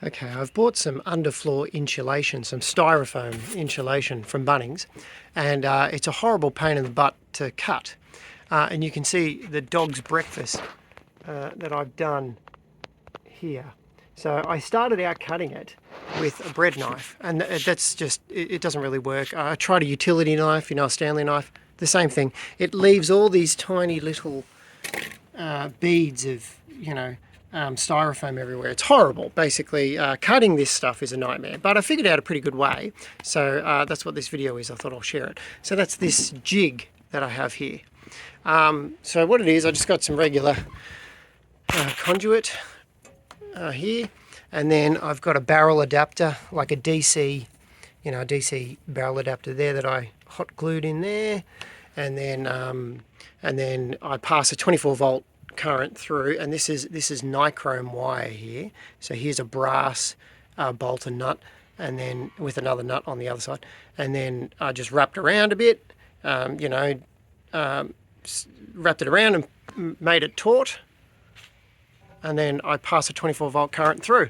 Okay, I've bought some underfloor insulation, some styrofoam insulation from Bunnings, and it's a horrible pain in the butt to cut. And you can see the dog's breakfast that I've done here. So I started out cutting it with a bread knife, and that's just, it doesn't really work. I tried a utility knife, you know, a Stanley knife, the same thing. It leaves all these tiny little beads of, you know, styrofoam everywhere. It's horrible. Basically, cutting this stuff is a nightmare, but I figured out a pretty good way. So that's what this video is. I thought I'll share it. So that's this jig that I have here. So what it is, I just got some regular conduit here, and then I've got a barrel adapter, like a DC, you know, a DC barrel adapter there that I hot glued in there, and then I pass a 24 volt current through, and this is nichrome wire here. So here's a brass bolt and nut, and then with another nut on the other side, and then I just wrapped around a bit, you know, wrapped it around and made it taut, and then I pass a 24 volt current through.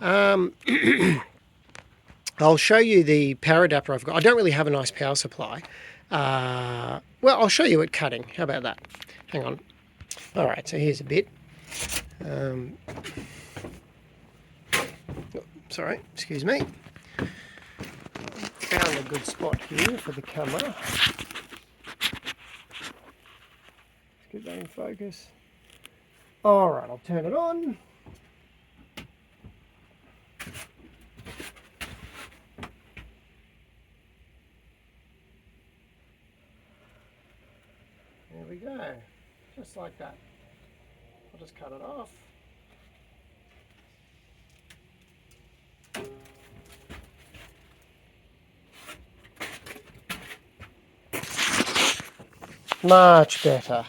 I'll show you the power adapter I've got. I don't really have a nice power supply. Well, I'll show you it cutting. How about that? Hang on. All right, so here's a bit. Sorry, excuse me. Found a good spot here for the camera. Let's get that in focus. All right, I'll turn it on. There we go, just like that. I'll just cut it off. Much better.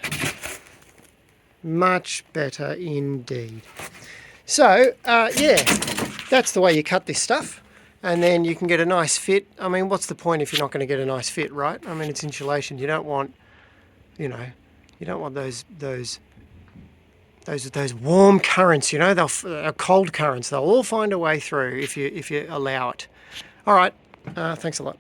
Much better indeed. So, yeah, that's the way you cut this stuff. And then you can get a nice fit. I mean, what's the point if you're not going to get a nice fit, right? I mean, it's insulation. You don't want, you know, you don't want those warm currents, you know, they'll cold currents. They'll all find a way through if you allow it. All right, thanks a lot.